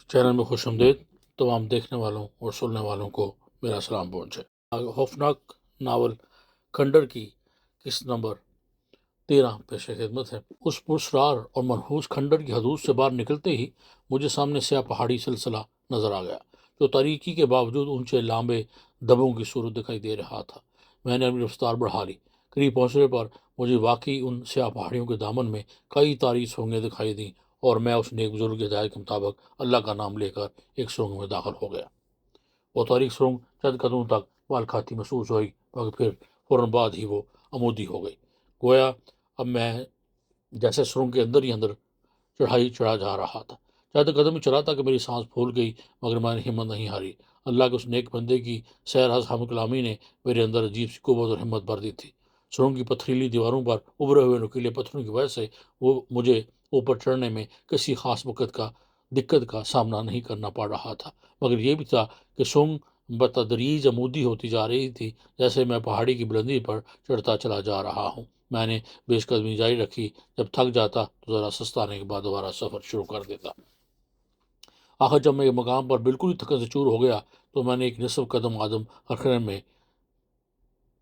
Channel میں خوش آمدید تمام دیکھنے والوں اور سننے والوں کو میرا سلام پہنچے۔ خوفناک ناول کھنڈر کی قسط نمبر 13 پیش خدمت ہے۔ اس پرسرار اور منحوس کھنڈر کی حدود سے باہر نکلتے ہی مجھے سامنے سیاہ پہاڑی سلسلہ نظر آ گیا جو تاریکی کے باوجود اونچے لامبے دبوں کی صورت دکھائی دے رہا تھا۔ میں نے اپنی رفتار بڑھا لی۔ قریب پہنچنے پر مجھے واقعی ان سیاہ پہاڑیوں کے دامن میں کئی تاریک سرنگیں دکھائی دیں اور میں اس نیک بزرگ کی ہدایت کے مطابق اللہ کا نام لے کر ایک سرنگ میں داخل ہو گیا۔ وہ تاریک سرنگ چند قدموں تک بال کھاتی محسوس ہوئی مگر پھر فوراً بعد ہی وہ عمودی ہو گئی۔ گویا اب میں جیسے سرنگ کے اندر ہی اندر چڑھائی چڑھا جا رہا تھا۔ چند قدم ہی چلا تھا کہ میری سانس پھول گئی مگر میں نے ہمت نہیں ہاری۔ اللہ کے اس نیک بندے کی سیر ہم کلامی نے میرے اندر عجیب سی قوت اور ہمت بھر دی تھی۔ سرنگ کی پتھریلی دیواروں پر ابھرے ہوئے نکیلے پتھروں کی وجہ سے وہ مجھے اوپر چڑھنے میں کسی خاص دقت کا سامنا نہیں کرنا پڑ رہا تھا، مگر یہ بھی تھا کہ سرنگ بتدریج عمودی ہوتی جا رہی تھی جیسے میں پہاڑی کی بلندی پر چڑھتا چلا جا رہا ہوں۔ میں نے پیش قدمی جاری رکھی۔ جب تھک جاتا تو ذرا سستانے کے بعد دوبارہ سفر شروع کر دیتا۔ آخر جب میں ایک مقام پر بالکل ہی تھکن سے چور ہو گیا تو میں نے ایک نصف قدم آدم رکھنے میں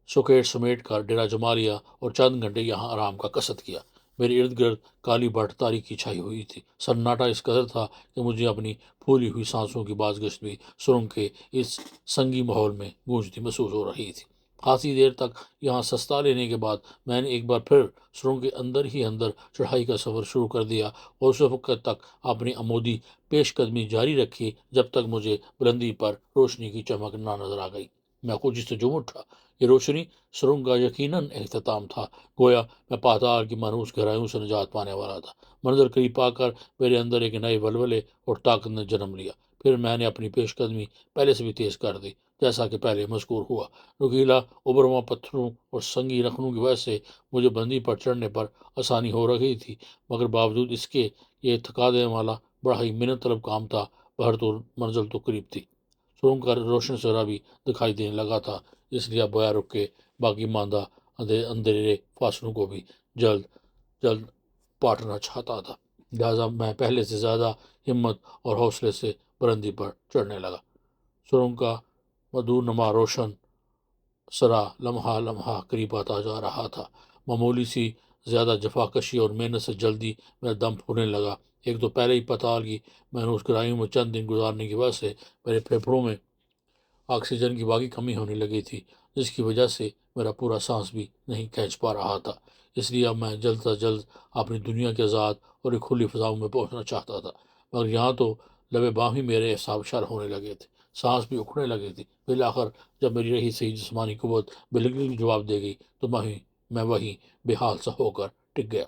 سکیٹ سمیٹ کر ڈیرا جما لیا اور چند گھنٹے یہاں آرام کا قصد کیا۔ میرے ارد گرد کالی بٹ تاریکی چھائی ہوئی تھی۔ سناٹا اس قدر تھا کہ مجھے اپنی پھولی ہوئی سانسوں کی بازگشت بھی سرنگ کے اس سنگی ماحول میں گونجتی محسوس ہو رہی تھی۔ خاصی دیر تک یہاں سستا لینے کے بعد میں نے ایک بار پھر سرنگ کے اندر ہی اندر چڑھائی کا سفر شروع کر دیا اور اس وقت تک اپنی عمودی پیش قدمی جاری رکھی جب تک مجھے بلندی پر روشنی کی چمک نہ نظر آ گئی۔ میں کچھ سے جم اٹھا۔ یہ روشنی سرنگ کا یقیناً اختتام تھا۔ گویا میں پاتال کی مانوس گہرائیوں سے نجات پانے والا تھا۔ منظر قریب پا کر میرے اندر ایک نئے ولولے اور طاقت نے جنم لیا۔ پھر میں نے اپنی پیش قدمی پہلے سے بھی تیز کر دی جیسا کہ پہلے مذکور ہوا۔ نکیلا ابرواں پتھروں اور سنگی رخنوں کی وجہ سے مجھے بلندی پر چڑھنے پر آسانی ہو رہی تھی، مگر باوجود اس کے یہ تھکا دینے والا بڑا ہی محنت طلب کام تھا۔ بہرطور منزل تو قریب تھی۔ سرنگ کا روشن چہرہ بھی دکھائی دینے لگا تھا، اس لیے اب بغیر رک کے باقی ماندہ اندھیرے فاصلوں کو بھی جلد جلد پاٹنا چاہتا تھا، لہٰذا میں پہلے سے زیادہ ہمت اور حوصلے سے بلندی پر چڑھنے لگا۔ سرنگ کا مدور نما روشن سرا لمحہ لمحہ قریب آتا جا رہا تھا۔ معمولی سی زیادہ جفاکشی اور محنت سے جلدی میرا دم پھولنے لگا۔ ایک تو پہلے ہی پتال کی مانوس گہرائیوں میں چند دن گزارنے کی وجہ سے میرے پھیپھڑوں میں آکسیجن کی واقعی کمی ہونے لگی تھی، جس کی وجہ سے میرا پورا سانس بھی نہیں کھینچ پا رہا تھا۔ اس لیے اب میں جلد از جلد اپنی دنیا کے آزاد اور ایک کھلی فضاؤں میں پہنچنا چاہتا تھا، مگر یہاں تو لبے باہ ہی میرے اعصاب شر ہونے لگے تھے، سانس بھی اکھڑنے لگی تھی۔ بالآخر جب میری رہی صحیح جسمانی قوت بالکل جواب دے گئی تو میں وہیں بے حال سا ہو کر ٹک گیا۔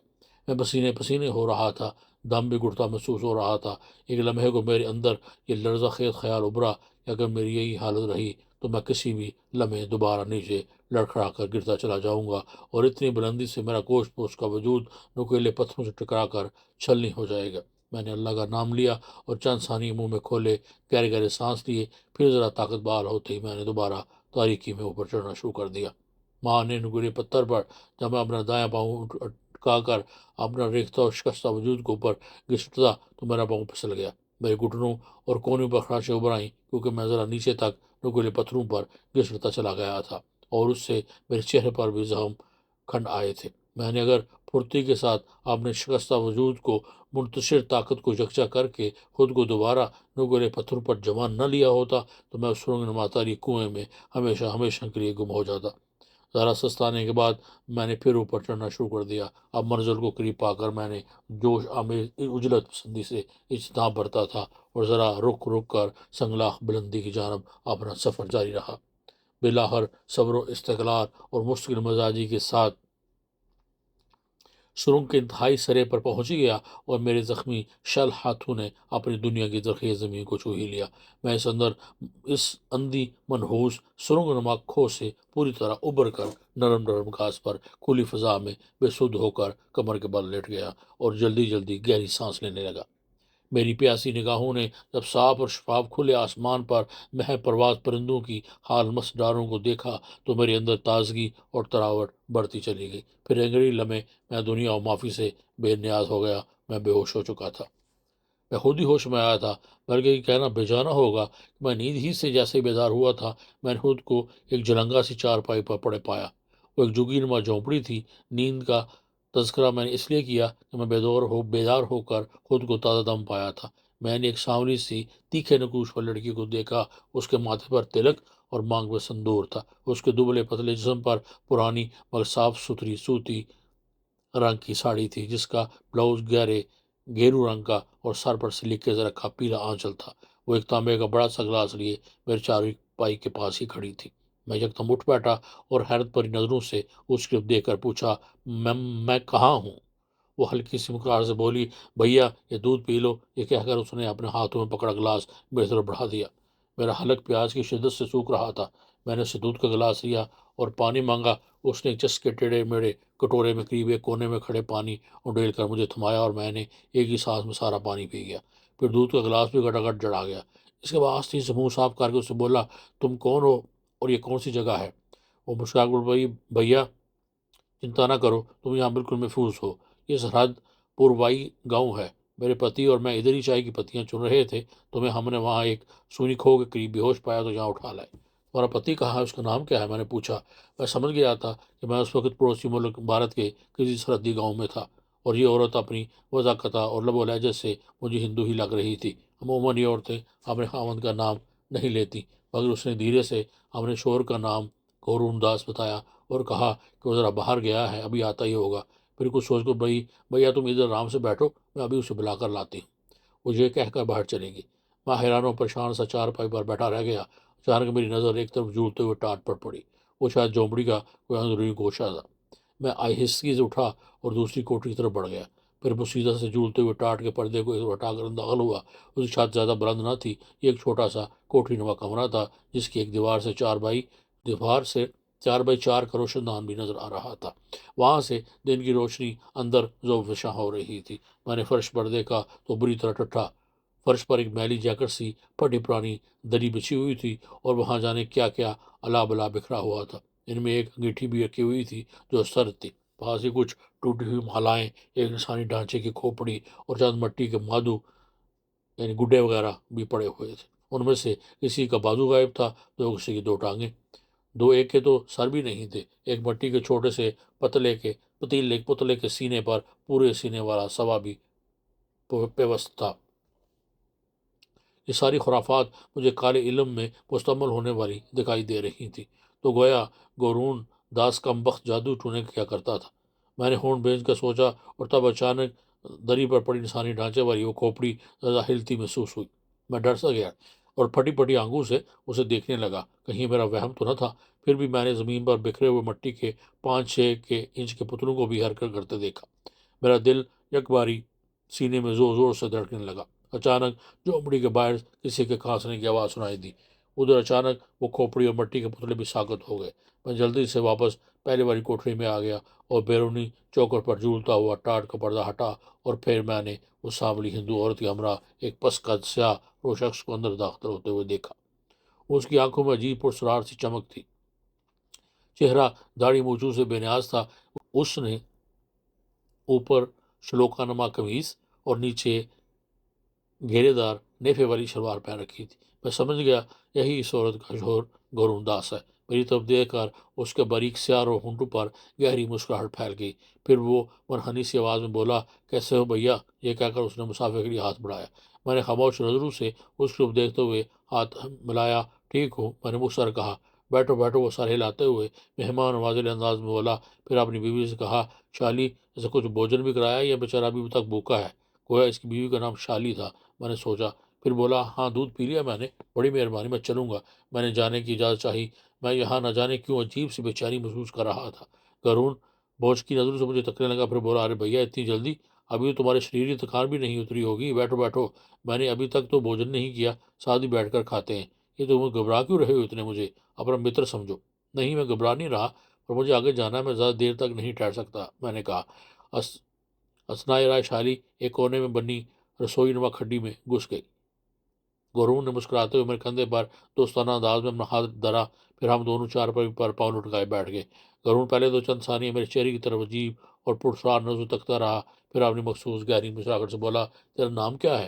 میں پسینے پسینے ہو رہا تھا، دم بھی گھٹتا محسوس ہو رہا تھا۔ ایک لمحے کو میرے اندر یہ لرزہ خیز خیال ابھرا کہ اگر میری یہی حالت رہی تو میں کسی بھی لمحے دوبارہ نیچے لڑکھڑا کر گرتا چلا جاؤں گا اور اتنی بلندی سے میرا گوشت پوش کا وجود نکیلے پتھروں سے ٹکرا کر چھلنی ہو جائے گا۔ میں نے اللہ کا نام لیا اور چند ثانیے منہ میں کھولے، گہرے گہرے سانس لیے، پھر ذرا طاقت بحال ہوتے ہی میں نے دوبارہ تاریکی میں اوپر چڑھنا شروع کر دیا۔ ماں نے نکیلے پتھر پر جب میں اپنا دایاں پاؤں اٹکا کر اپنا ریختہ اور شکستہ وجود کو اوپر گھسٹتا تو میرا پاؤں پھسل گیا۔ میرے گھٹنوں اور کونوں پر خراشیں ابھر آئیں کیونکہ میں ذرا نیچے تک نکیلے پتھروں پر گھسٹتا چلا گیا تھا اور اس سے میرے چہرے پر بھی زخم کھنڈ آئے تھے۔ میں نے اگر پھرتی کے ساتھ اپنے شکستہ وجود کو منتشر طاقت کو یکجا کر کے خود کو دوبارہ نکیلے پتھروں پر جما نہ لیا ہوتا تو میں اس سرنگ نما تاریک کنویں میں ہمیشہ ہمیشہ کے لیے گم ہو جاتا۔ ذرا سستانے کے بعد میں نے پھر اوپر چڑھنا شروع کر دیا۔ اب منزل کو قریب پا کر میں نے جوش آمیز عجلت پسندی سے اجتناب برتا تھا اور ذرا رک رک کر سنگلاخ بلندی کی جانب اپنا سفر جاری رہا۔ بالآخر صبر و استقلال اور مستقل مزاجی کے ساتھ سرنگ کے انتہائی سرے پر پہنچ گیا اور میرے زخمی شل ہاتھوں نے اپنی دنیا کی زرخیز زمین کو چھو ہی لیا۔ میں اس اندھی منحوس سرنگ نما کھو سے پوری طرح ابھر کر نرم نرم گھاس پر کھلی فضا میں بے سدھ ہو کر کمر کے بل لیٹ گیا اور جلدی جلدی گہری سانس لینے لگا۔ میری پیاسی نگاہوں نے جب صاف اور شفاف کھلے آسمان پر محو پرواز پرندوں کی حال مست ڈاروں کو دیکھا تو میرے اندر تازگی اور تراوٹ بڑھتی چلی گئی۔ پھر انگڑی لمحے میں دنیا و معافی سے بے نیاز ہو گیا، میں بے ہوش ہو چکا تھا۔ میں خود ہی ہوش میں آیا تھا، بلکہ یہ کہنا بےجانا ہوگا کہ میں نیند ہی سے جیسے ہی بیدار ہوا تھا، میں نے خود کو ایک جلنگا سی چارپائی پر پڑے پایا۔ وہ ایک جھگی نما جھونپڑی تھی۔ نیند کا تذکرہ میں نے اس لیے کیا کہ میں بیدار ہو کر خود کو تازہ دم پایا تھا۔ میں نے ایک سانولی سی تیکھے نکوش پر لڑکی کو دیکھا۔ اس کے ماتھے پر تلک اور مانگ میں سندور تھا۔ اس کے دبلے پتلے جسم پر پرانی مگر صاف ستھری سوتی رنگ کی ساڑی تھی، جس کا بلاؤز گیرو رنگ کا اور سر پر سلیقے سے رکھا پیلا آنچل تھا۔ وہ ایک تانبے کا بڑا سا گلاس لیے میرے چارپائی پائی کے پاس ہی کھڑی تھی۔ میں یکدم اٹھ بیٹھا اور حیرت بھری نظروں سے اس کی طرف دیکھ کر پوچھا، میں کہاں ہوں؟ وہ ہلکی سی مسکراہٹ سے بولی، بھیا یہ دودھ پی لو۔ یہ کہہ کر اس نے اپنے ہاتھوں میں پکڑا گلاس میری طرف بڑھا دیا۔ میرا حلق پیاز کی شدت سے سوکھ رہا تھا۔ میں نے اسے دودھ کا گلاس لیا اور پانی مانگا۔ اس نے ایک چسکے ٹیڑھے میڑے کٹورے میں قریب ایک کونے میں کھڑے پانی اڈیل کر مجھے تھمایا اور میں نے ایک ہی سانس میں سارا پانی پی گیا۔ پھر دودھ کا گلاس بھی گٹاگٹ جڑا گیا۔ اس کے بعد آستین سے منہ صاف کر کے اسے بولا، تم کون ہو اور یہ کون سی جگہ ہے؟ وہ مسکرا کر بولی، بھیا چنتا نہ کرو، تم یہاں بالکل محفوظ ہو۔ یہ سرحد پوروائی گاؤں ہے۔ میرے پتی اور میں ادھر ہی چائے کی پتیاں چن رہے تھے، تمہیں ہم نے وہاں ایک سونی کھو کے قریب بے ہوش پایا تو یہاں اٹھا لائے۔ تمہارا پتی کہاں ہے؟ اس کا نام کیا ہے؟ میں نے پوچھا۔ میں سمجھ گیا تھا کہ میں اس وقت پڑوسی ملک بھارت کے کسی سرحدی گاؤں میں تھا، اور یہ عورت اپنی وضاقت اور لب و لہجے سے مجھے ہندو ہی لگ رہی تھی۔ عموماً یہ عورتیں اپنے خاوند کا نام نہیں لیتی، مگر اس نے دھیرے سے اپنے شوہر کا نام گورون داس بتایا اور کہا کہ وہ ذرا باہر گیا ہے، ابھی آتا ہی ہوگا۔ پھر کچھ سوچ کر، بھیا تم ادھر آرام سے بیٹھو، میں ابھی اسے بلا کر لاتی ہوں۔ وہ یہ کہہ کر باہر چلے گی۔ میں حیران و پریشان سا چارپائی پر بیٹھا رہ گیا۔ اچانک میری نظر ایک طرف جھولتے ہوئے ٹاٹ پر پڑی۔ وہ شاید جھونپڑی کا کوئی اندرونی گوشہ تھا۔ میں آہستگی سے اٹھا اور دوسری کوٹری کی طرف بڑھ گیا۔ پھر بصیرت سے جھولتے ہوئے ٹاٹ کے پردے کو ہٹا کر داخل ہوا۔ اس کی چھت زیادہ بلند نہ تھی، یہ ایک چھوٹا سا کوٹری نما کمرہ تھا، جس کی ایک دیوار سے 4x4 کا روشن دان بھی نظر آ رہا تھا۔ وہاں سے دن کی روشنی اندر ذوب فشاں ہو رہی تھی۔ میں نے فرش پر دیکھا تو بری طرح ٹھٹھا۔ فرش پر ایک میلی جیکٹ سی پھٹی پرانی دری بچھی ہوئی تھی اور وہاں جانے کیا کیا الا بلا بکھرا ہوا تھا۔ ان میں ایک انگیٹھی بھی رکھی ہوئی تھی جو سرد تھی۔ پاس ہی کچھ ٹوٹی ہوئی مالائیں، ایک انسانی ڈھانچے کی کھوپڑی اور چند مٹی کے مادو یعنی گڈے وغیرہ بھی پڑے ہوئے تھے۔ ان میں سے کسی کا بازو غائب تھا تو کسی کی 2 ٹانگیں۔ ایک کے تو سر بھی نہیں تھے۔ ایک مٹی کے چھوٹے سے پتلے کے سینے پر پورے سینے والا سوا بھی پیوست تھا۔ یہ ساری خرافات مجھے کالے علم میں مستعمل ہونے والی دکھائی دے رہی تھی۔ تو گویا گورون داس کم بخت جادو ٹونے کیا کرتا تھا۔ میں نے ہونٹ بھیج کر سوچا، اور تب اچانک دری پر پڑی انسانی ڈھانچے والی وہ کھوپڑی زیادہ ہلتی محسوس ہوئی۔ میں ڈر سا گیا اور پھٹی پھٹی آنکھوں سے اسے دیکھنے لگا، کہیں میرا وہم تو نہ تھا۔ پھر بھی میں نے زمین پر بکھرے ہوئے مٹی کے 5-6 انچ کے پتلوں کو بھی حرکت کرتے دیکھا۔ میرا دل یک باری سینے میں زور زور سے دھڑکنے لگا۔ اچانک جھونپڑی کے باہر کسی کے کھانسنے کی آواز سنائی دی۔ ادھر اچانک وہ کھوپڑی اور مٹی کے پتلے بھی ساکت ہو گئے۔ میں جلدی سے واپس پہلے والی کوٹری میں آ گیا اور بیرونی چوکٹ پر جھولتا ہوا ٹاٹ کا پردہ ہٹا، اور پھر میں نے اس سانولی ہندو عورت کے ہمراہ ایک پس قد سیاہ رو شخص کو اندر داخل ہوتے ہوئے دیکھا۔ اس کی آنکھوں میں عجیب پرسرار سی چمک تھی۔ چہرہ داڑھی مونچھوں سے بے نیاز تھا۔ اس نے اوپر شلوکا نما قمیض اور نیچے گھیرے دار نیفے والی شلوار پہن رکھی تھی۔ میں سمجھ گیا یہی اس عورت کا شوہر گورون داس ہے۔ میری طرف دیکھ کر اس کے باریک سیاہ رو ہونٹوں پر گہری مسکراہٹ پھیل گئی۔ پھر وہ منحنی سی آواز میں بولا، کیسے ہو بھیا؟ یہ کہہ کر اس نے مسافر کے لیے ہاتھ بڑھایا۔ میں نے خاموش نظروں سے اس کی طرف دیکھتے ہوئے ہاتھ ملایا۔ ٹھیک ہوں، میں نے مختصر کہا۔ بیٹھو بیٹھو، وہ سر ہلاتے ہوئے مہمان نوازی انداز میں بولا۔ پھر اپنی بیوی سے کہا، شالی اسے کچھ بھوجن بھی کرایا یا بیچارہ ابھی تک بھوکا ہے؟ گویا اس کی بیوی کا نام شالی تھا۔ میں نے سوچا، پھر بولا، ہاں دودھ پی لیا میں نے، بڑی مہربانی، میں چلوں گا۔ میں نے جانے کی اجازت چاہی۔ میں یہاں نہ جانے کیوں عجیب سی بے چینی محسوس کر رہا تھا۔ گورون بوجھ کی نظروں سے مجھے تکنے لگا، پھر بولا، ارے بھیا اتنی جلدی؟ ابھی تو تمہارے شریر کی تھکان بھی نہیں اتری ہوگی، بیٹھو بیٹھو، میں نے ابھی تک تو بھوجن نہیں کیا، ساتھ ہی بیٹھ کر کھاتے ہیں۔ یہ تم گھبرا کیوں رہے ہو اتنے؟ مجھے اپنا متر سمجھو۔ نہیں، میں گھبرا نہیں رہا، اور مجھے آگے جانا ہے، میں زیادہ دیر تک نہیں ٹھہر سکتا، میں نے کہا۔ اثنائے رائے شالی ایک کونے میں بنی رسوئی نما کھڈی میں گھس گئی۔ گورون نے مسکراتے ہوئے میرے کندھے پر دوستانہ انداز میں اپنا ہاتھ دھرا، پھر ہم دونوں چارپائی پر پاؤں لٹکائے بیٹھ گئے۔ گورون پہلے تو چند ثانیے میرے چہرے کی طرف عجیب اور پرسرار نظروں تکتا رہا، پھر اپنی مخصوص گہری مسکراہٹ سے بولا، تیرا نام کیا ہے؟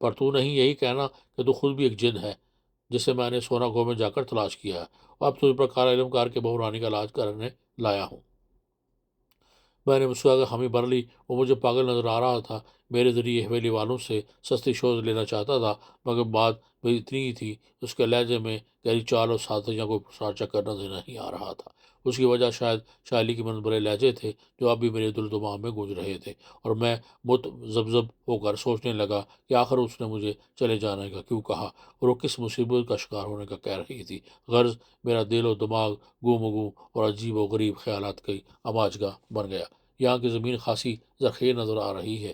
پر تو نہیں یہی کہنا کہ تو خود بھی ایک جن ہے جسے میں نے سونا گو میں جا کر تلاش کیا ہے، اور اب تجھ پر کالا علم کار کے بحرانی کا علاج کرنے لایا ہوں۔ میں نے مسکرا کر حامی بھر لی۔ وہ مجھے پاگل نظر آ رہا تھا، میرے ذریعے حویلی والوں سے سستی شوز لینا چاہتا تھا، مگر بات بھی اتنی ہی تھی۔ اس کے لہجے میں گہری چال اور سادگیاں کوئی پرچا کرنا نہیں آ رہا تھا۔ اس کی وجہ شاید شاعری کے منظرے لہجے تھے جو اب بھی میرے دل و دماغ میں گونج رہے تھے، اور میں متذبذب ہو کر سوچنے لگا کہ آخر اس نے مجھے چلے جانے کا کیوں کہا، اور وہ کس مصیبت کا شکار ہونے کا کہہ رہی تھی۔ غرض میرا دل و دماغ گوں مگوں اور عجیب و غریب خیالات کی آماج گاہ بن گیا۔ یہاں کی زمین خاصی زرخیر نظر آ رہی ہے،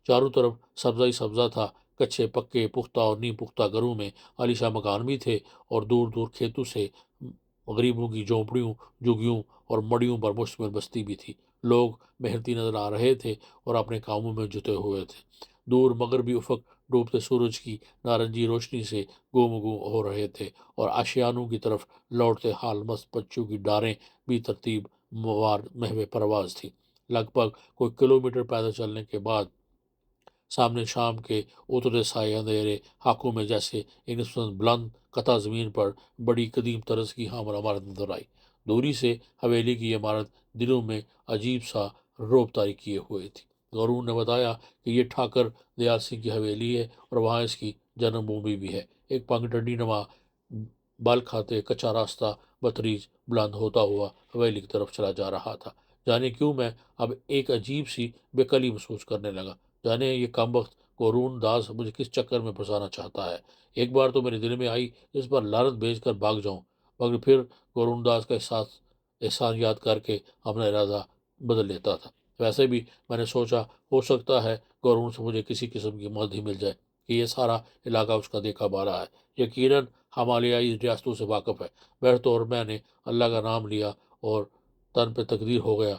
چاروں طرف سبزہ ہی سبزہ تھا۔ کچے پکے پختہ اور نیم پختہ گھروں میں عالیشان مکان بھی تھے، اور دور دور کھیتوں سے غریبوں کی جھونپڑیوں، جھگیوں اور مڑیوں پر مشتمل بستی بھی تھی۔ لوگ محنتی نظر آ رہے تھے اور اپنے کاموں میں جٹے ہوئے تھے۔ دور مغربی افق ڈوبتے سورج کی نارنجی روشنی سے گو ہو رہے تھے، اور آشیانوں کی طرف لوٹتے حال مست بچوں کی ڈاریں بھی ترتیب موار محو پرواز تھی۔ لگ بھگ کوئی کلومیٹر پیدل چلنے کے بعد سامنے شام کے اترے سائے اندھیرے خاکوں میں جیسے ایک نسبتاً بلند قطع زمین پر بڑی قدیم طرز کی حامل عمارت نظر آئی۔ دوری سے حویلی کی عمارت دلوں میں عجیب سا رعب طاری کیے ہوئے تھی۔ غرور نے بتایا کہ یہ ٹھاکر دیال سنگھ کی حویلی ہے، اور وہاں اس کی جنم بھومی بھی ہے۔ ایک پگڈنڈی نما بال کھاتے کچا راستہ بتدریج بلند ہوتا ہوا حویلی کی طرف چلا جا رہا تھا۔ جانے کیوں میں اب ایک عجیب سی بے قلی محسوس کرنے لگا۔ جانے یہ کمبخت قرون داس مجھے کس چکر میں پھنسانا چاہتا ہے۔ ایک بار تو میرے دل میں آئی اس پر لعنت بھیج کر بھاگ جاؤں، مگر پھر قرون داس کا احسان یاد کر کے اپنا ارادہ بدل لیتا تھا۔ ویسے بھی میں نے سوچا ہو سکتا ہے قرون سے مجھے کسی قسم کی مدد ہی مل جائے کہ یہ سارا علاقہ اس کا دیکھا بھالا ہے، یقیناً ہمالیائی ریاستوں سے واقف ہے۔ بہرطور میں نے اللہ کا نام لیا اور تن پہ تقدیر ہو گیا۔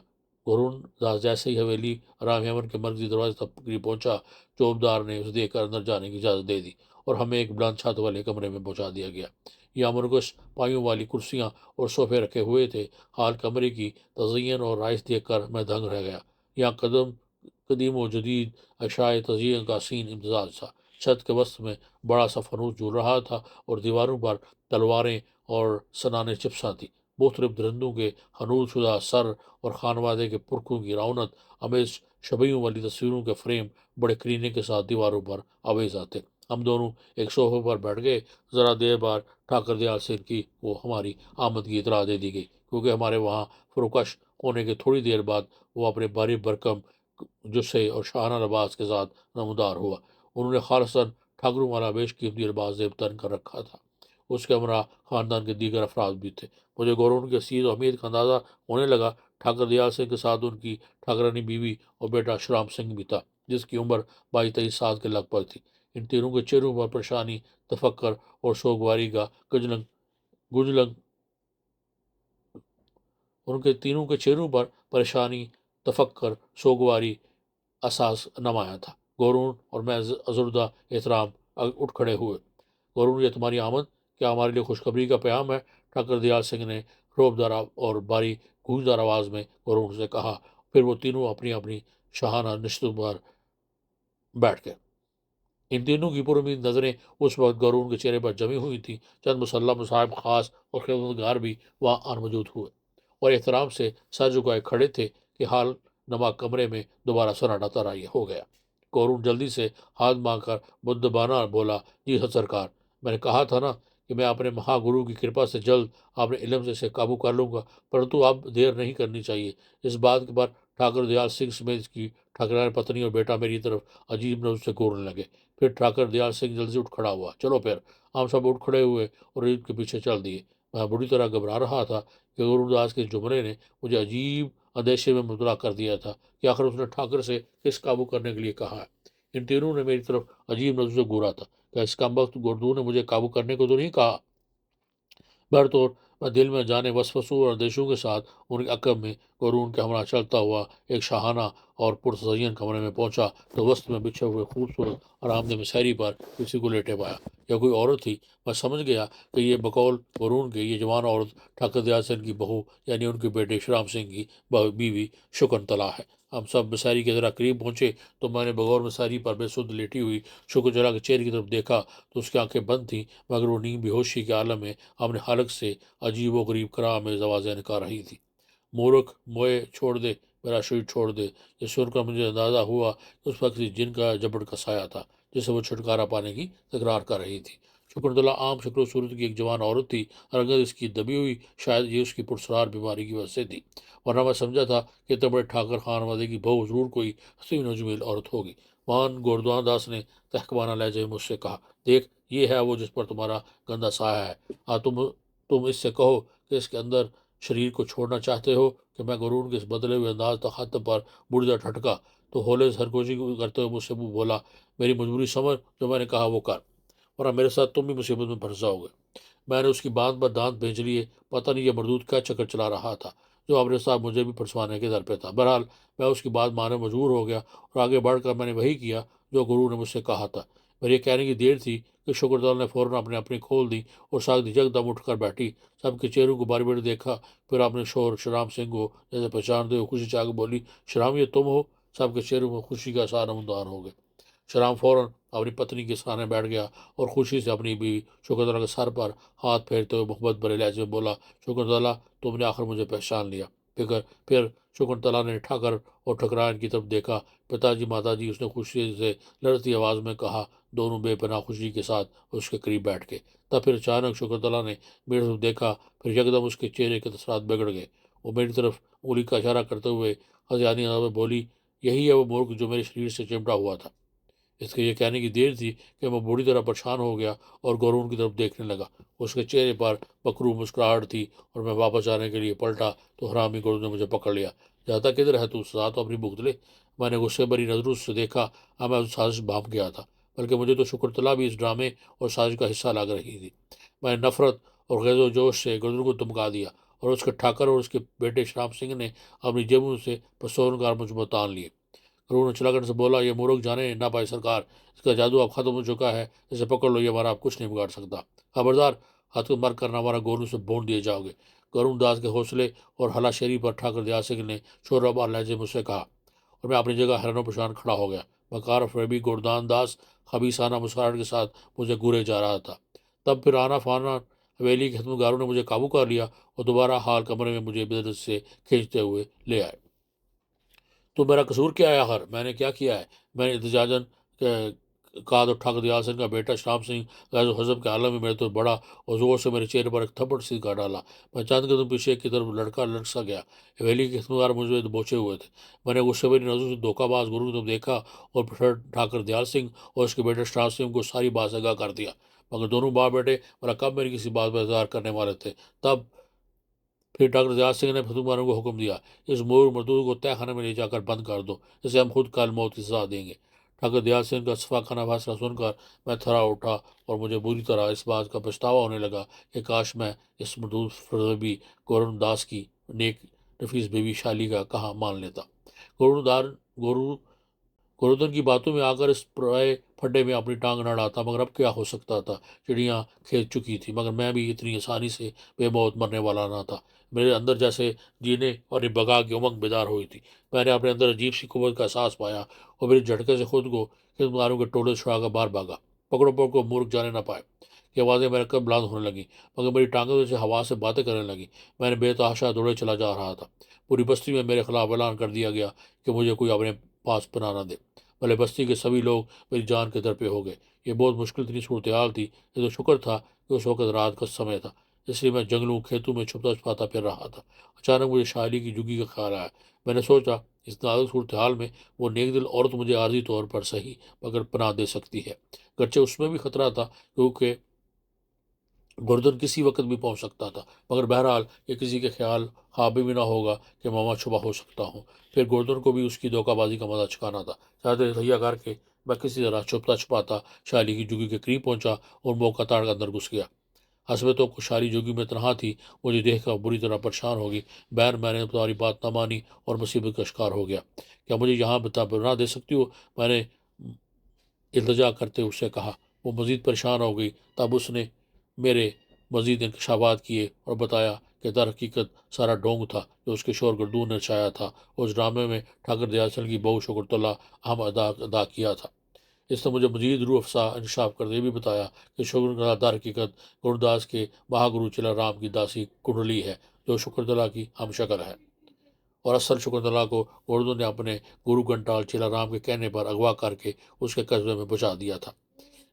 قرون داس جیسے ہی حویلی رام یمن کے مرکزی دروازے تک قریب پہنچا، چوبدار نے اسے دیکھ کر اندر جانے کی اجازت دے دی، اور ہمیں ایک بلند چھت والے کمرے میں پہنچا دیا گیا۔ یہاں مرگش پائیوں والی کرسیاں اور صوفے رکھے ہوئے تھے۔ حال کمرے کی تزئین اور رائش دیکھ کر میں دنگ رہ گیا۔ یہاں قدیم و جدید اشیاء تزئین کا حسین امتزاج تھا۔ چھت کے وسط میں بڑا سا فانوس جھول رہا تھا، اور دیواروں پر تلواریں اور سنانیں چپساں تھیں۔ مختلف درندوں کے حنوط شدہ سر اور خانوادے کے پرکھوں کی رونق امیز شبیوں والی تصویروں کے فریم بڑے کرینے کے ساتھ دیواروں پر آویز آتے۔ ہم دونوں ایک صوفے پر بیٹھ گئے۔ ذرا دیر بعد ٹھاکر دیال سنگھ کی کو ہماری آمد کی اطلاع دے دی گئی، کیونکہ ہمارے وہاں فروکش ہونے کے تھوڑی دیر بعد وہ اپنے بھاری بھرکم جسے اور شاہانہ لباس کے ساتھ نمودار ہوا۔ انہوں نے خالصاً ٹھاکروں والا بیش قیمتی لباس زیب تن کر رکھا تھا۔ اس کے ہمراہ خاندان کے دیگر افراد بھی تھے۔ مجھے گورون کی حیثیت و اہمیت کا اندازہ ہونے لگا۔ ٹھاکر دیال سنگھ کے ساتھ ان کی ٹھاکرانی بیوی اور بیٹا شرام سنگھ بھی تھا، جس کی عمر 22-23 سال کے لگ بھگ تھی۔ ان تینوں کے چہروں پر پریشانی، تفکر اور سوگواری کا گجلنگ ان کے تینوں کے چہروں پر پریشانی، تفکر، سوگواری احساس نمایاں تھا۔ گورون اور میں ازردہ احترام اٹھ کھڑے ہوئے۔ گورون، یہ تمہاری آمد کیا ہمارے لیے خوشخبری کا پیام ہے؟ ٹھاکر دیال سنگھ نے روبدار اور باری گونجدار آواز میں گورون سے کہا۔ پھر وہ تینوں اپنی اپنی شاہانہ نشستوں پر بیٹھ گئے۔ ان تینوں کی پر امید نظریں اس وقت گورون کے چہرے پر جمی ہوئی تھیں۔ چند مسلح صاحب خاص اور خدمتگار بھی وہاں آن موجود ہوئے، اور احترام سے سر جھکائے کھڑے تھے کہ حال نما کمرے میں دوبارہ سناٹا طاری ہو گیا۔ گورون جلدی سے ہاتھ مانگ کر مدبانہ بولا، جی سرکار، میں نے کہا تھا نا کہ میں اپنے مہا گرو کی کرپا سے جلد اپنے علم سے اسے قابو کر لوں گا، پرنتو اب دیر نہیں کرنی چاہیے۔ اس بات پر ٹھاکر دیال سنگھ سمیت اس کی ٹھاکران پتنی اور بیٹا میری طرف عجیب نظر سے گورنے لگے۔ پھر ٹھاکر دیال سنگھ جلدی اٹھ کھڑا ہوا۔ چلو پھر۔ ہم سب اٹھ کھڑے ہوئے اور عید کے پیچھے چل دیے۔ میں بری طرح گھبرا رہا تھا کہ گورون داس کے جملے نے مجھے عجیب اندیشے میں مبتلا کر دیا تھا کہ آخر اس نے ٹھاکر سے کس قابو کرنے کے لیے کہا ہے۔ ان تینوں نے میری طرف عجیب نظر سے گورا تھا۔ کیا اس کمبخت گردوں نے مجھے قابو کرنے کو تو نہیں کہا؟ بہرطور میں دل میں جانے وسوسوں اور اندیشوں کے ساتھ ان کے عقب میں قرون کے ہمراہ چلتا ہوا ایک شاہانہ اور پرتزئین کمرے میں پہنچا تو وسط میں بچھے ہوئے خوبصورت اور آمد مسحری پر کسی کو لیٹے پایا. یا کوئی عورت تھی. میں سمجھ گیا کہ یہ بقول قرون کے یہ جوان عورت ٹھاکر دیال سنگھ کی بہو یعنی ان کے بیٹے شرام سنگھ کی بیوی شکنتلا ہے. ہم سب مسحری کے ذرا قریب پہنچے تو میں نے بغور مسحری پر بے سدھ لیٹی ہوئی شکنتلا کے چہرے کی طرف دیکھا تو اس کی آنکھیں بند تھیں مگر وہ نیم بے ہوشی کے عالم میں اپنے حلق سے عجیب و غریب کرا میں آوازیں نکال رہی تھی. مورخ موئے چھوڑ دے میرا شریر چھوڑ دے. یہ سن کر مجھے اندازہ ہوا کہ اس پر کسی جن کا جبڑ کا سایہ تھا جس سے وہ چھٹکارا پانے کی تکرار کر رہی تھی. شکنتلا عام شکل و صورت کی ایک جوان عورت تھی اور اگر اس کی دبی ہوئی شاید یہ اس کی پرسرار بیماری کی وجہ سے تھی، ورنہ میں سمجھا تھا کہ اتنے بڑے ٹھاکر خانوادے کی بہو ضرور کوئی حسین و جمیل عورت ہوگی. وہاں گوردوان داس نے تحقبانہ لہجے میں مجھ سے کہا، دیکھ یہ ہے وہ جس پر تمہارا گندا سایہ ہے. تم اس سے کہو کہ اس کے اندر شریر کو چھوڑنا چاہتے ہو. کہ میں قرون کے اس بدلے ہوئے انداز تخت پر بڑھتا ٹھٹکا تو ہولے سرکوشی کرتے ہوئے مجھ سے بولا، میری مجبوری سمجھ، جو میں نے کہا وہ کر ورنہ میرے ساتھ تم بھی مصیبت میں پھنس جاؤ گے. میں نے اس کی بات پر دانت بھینچ لیے. پتہ نہیں یہ مردود کیا چکر چلا رہا تھا جو امر صاحب مجھے بھی پھنسوانے کے در پہ تھا. بہرحال میں اس کی بات ماننے مجبور ہو گیا اور آگے بڑھ کر میں نے وہی کیا جو گرو نے مجھ سے کہا تھا. میرے یہ کہنے کی دیر تھی کہ شکردال نے فوراً اپنی کھول دی اور ساگدی یکدم اٹھ کر بیٹھی. سب کے چہروں کو باری باری دیکھا، پھر اپنے شوہر شرام سنگھ کو جیسے پہچانتے ہوئے خوشی چاہ کے بولی، شرام یہ تم ہو؟ سب کے چہروں میں خوشی کا سارا نمودار ہو گئے. شرام فوراً اپنی پتنی کے سامنے بیٹھ گیا اور خوشی سے اپنی بیوی شکردالہ کے سر پر ہاتھ پھیرتے ہوئے محبت بھرے لہجے میں بولا، شکردالہ تم نے آخر مجھے پہچان لیا. پھر شکنتلا نے ٹھاکر اور ٹھکرائن کی طرف دیکھا. پتا جی، ماتا جی، اس نے خوشی سے لڑتی آواز میں کہا، دونوں بے پناہ خوشی کے ساتھ اس کے قریب بیٹھ گئے. تب پھر اچانک شکنتلا نے میری طرف دیکھا، پھر یکدم اس کے چہرے کے تاثرات بگڑ گئے. وہ میری طرف انگلی کا اشارہ کرتے ہوئے ہذیانی انداز میں بولی، یہی ہے وہ مورخ جو میرے شریر سے چمٹا ہوا تھا. اس کے یہ کہنے کی دیر تھی کہ میں بری طرح پریشان ہو گیا اور گورون کی طرف دیکھنے لگا. اس کے چہرے پر مکروہ مسکراہٹ تھی اور میں واپس آنے کے لیے پلٹا تو حرامی گورون نے مجھے پکڑ لیا. جاتا کدھر ہے تو ساتھ اپنی بگدلے؟ میں نے غصے بھری نظروں سے دیکھا. میں اس سازش بھانپ گیا تھا، بلکہ مجھے تو شکرتلا بھی اس ڈرامے اور سازش کا حصہ لگ رہی تھی. میں نے نفرت اور غیظ و جوش سے گردن کو دمکا دیا اور اس کے ٹھاکر اور اس کے بیٹے شرام سنگھ نے اپنی جیبوں سے پسورنگار مجھ پر تان لیے. قرون نے چلا کر سے بولا، یہ مورخ جانے نہ پائے سرکار، اس کا جادو اب ختم ہو چکا ہے، اسے پکڑ لو، یہ ہمارا اب کچھ نہیں بگاڑ سکتا. خبردار، ہاتھ کو مر کرنا ہمارا گوروں سے بھون دیے جاؤ گے. قرون داس کے حوصلے اور ہلا شیری پر ٹھاکر دیال سنگھ نے شور بار لہجے مجھ سے کہا اور میں اپنی جگہ حیران و پریشان کھڑا ہو گیا. مکار فریبی گوردان داس خبیثانہ مسکراہٹ کے ساتھ مجھے گورے جا رہا تھا. تب پھر آنا فانا حویلی کے خدمتگاروں نے مجھے قابو کر لیا اور دوبارہ حال کمرے میں مجھے بدت سے کھینچتے ہوئے لے آئے. تو میرا قصور کیا ہے آخر؟ میں نے کیا کیا ہے؟ میں نے احتجاجاً کہا تو ٹھاکر دیال سنگھ کا بیٹا شرام سنگھ غیظ و حزب کے عالم میں میرے تو بڑا اور زور سے میرے چہرے پر ایک تھپڑ سیدھا ڈالا. میں چند قدم پیچھے کی طرف لڑکا لڑسا گیا. حویلی کے خدمتگار مجھے دبوچے ہوئے تھے. میں نے غصے بھری نظروں سے دھوکہ باز گرو کی طرف دیکھا اور پھر ٹھاکر دیال سنگھ اور اس کے بیٹے شرام سنگھ کو ساری بات سے آگاہ کر دیا. مگر دونوں باپ بیٹے میرا کب میری کسی بات پر انتظار کرنے والے تھے. تب پھر ڈاکٹر دیال سنگھ نے خدمتگاروں کو حکم دیا، اس مور مردود کو تہہ خانے میں لے جا کر بند کر دو، اسے ہم خود کل موت کی سزا دیں گے. ڈاکٹر دیال سنگھ کا شفاخانہ فیصلہ سن کر میں تھرا اٹھا اور مجھے بری طرح اس بات کا پچھتاوا ہونے لگا کہ کاش میں اس مردود فرزبی گورن داس کی نیک نفیس بیوی شالی کا کہاں مان لیتا. گورو گوردن کی باتوں میں آ کر اس پرائے پھڈے میں اپنی ٹانگ نہ ڈالتا، مگر اب کیا ہو سکتا تھا؟ چڑیاں کھیت چکی تھی مگر میں بھی اتنی آسانی سے بے موت مرنے والا نہ تھا. میرے اندر جیسے جینے اور بقا کی امنگ بیدار ہوئی تھی. میں نے اپنے اندر عجیب سی قوت کا احساس پایا اور میری جھٹکے سے خود کو خدمتگاروں کے ٹولے چھڑا کر باہر بھاگا. پکڑو پکڑو، مورخ جانے نہ پائے. یہ آوازیں میرے قلب بلند ہونے لگیں مگر میری ٹانگیں سے ہوا سے باتیں کرنے لگیں. میں نے بے تحاشا دوڑے چلا جا رہا تھا. پوری بستی میں میرے خلاف اعلان کر دیا گیا کہ مجھے کوئی اپنے پاس پناہ نہ دے. بھلے بستی کے سبھی لوگ میری جان کے در پہ ہو گئے. یہ بہت مشکل ترین صورتحال تھی. یہ تو شکر تھا کہ اس وقت رات کا سمے تھا، اس لیے میں جنگلوں کھیتوں میں چھپتا چھپاتا پھر رہا تھا. اچانک مجھے شاعری کی جگی کا خیال آیا. میں نے سوچا اس نازک صورتحال میں وہ نیک دل عورت مجھے عارضی طور پر صحیح مگر پناہ دے سکتی ہے. گرچہ اس میں بھی خطرہ تھا کیونکہ گردن کسی وقت بھی پہنچ سکتا تھا، مگر بہرحال یہ کسی کے خیال خوابی بھی نہ ہوگا کہ ماما چھپا ہو سکتا ہوں. پھر گردن کو بھی اس کی دھوکہ بازی کا مزہ چکھانا تھا. چادر تہیا کر کے میں کسی طرح چھپتا چھپاتا شالی کی جگی کے قریب پہنچا اور موقع تاڑ کر اندر گھس گیا. حسب تو شاری جوگی میں تنہا تھی، مجھے دیکھ کر بری طرح پریشان ہوگی۔ بہن میں نے تمہاری بات نہ مانی اور مصیبت کا شکار ہو گیا، کیا مجھے یہاں بنا دے سکتی ہو؟ میں نے التجا کرتے اس سے کہا۔ وہ مزید پریشان ہو گئی۔ تب اس نے میرے مزید انکشافات کیے اور بتایا کہ در حقیقت سارا ڈھونگ تھا جو اس کے شور گردون نے چھایا تھا۔ اس ڈرامے میں ٹھاکر دیال چند کی بہو شکرت اللہ اہم ادا کیا تھا۔ اس نے مجھے مزید روح افزا انکشاف کرتے یہ بھی بتایا کہ شکرت اللہ در حقیقت گروداس کے مہاگرو چلا رام کی داسی کنڈلی ہے جو شکرت اللہ کی ہم شکل ہے، اور اصل شکرت اللہ کو اردو نے اپنے گرو گھنٹال چیلا رام کے کہنے پر اغوا کر کے اس کے قصبے میں پہنچا دیا تھا۔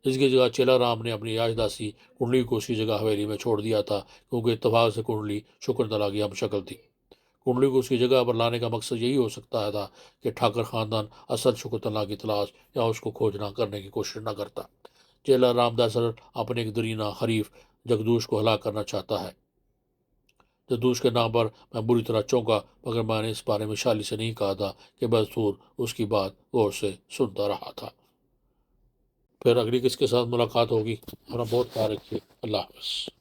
اس کی جگہ چیلا رام نے اپنی یاش داسی کنڈلی کو اسی جگہ حویلی میں چھوڑ دیا تھا، کیونکہ اتفاق سے کنڈلی شکرت اللہ کی ہم شکل تھی۔ کنڈلی کو اس کی جگہ پر لانے کا مقصد یہی ہو سکتا تھا کہ ٹھاکر خاندان اصل شکرت اللہ کی تلاش یا اس کو کھوجنا کرنے کی کوشش نہ کرتا۔ چیلا رام دراصل اپنے ایک درینہ حریف جگدوش کو ہلاک کرنا چاہتا ہے۔ جگدوش کے نام پر میں بری طرح چونکا، مگر میں نے اس بارے میں شالی سے نہیں کہا تھا کہ بدستور اس کی بات غور سے سنتا رہا تھا۔ پھر اگلی کس کے ساتھ ملاقات ہوگی؟ اپنا بہت خیال رکھیے۔ اللہ حافظ۔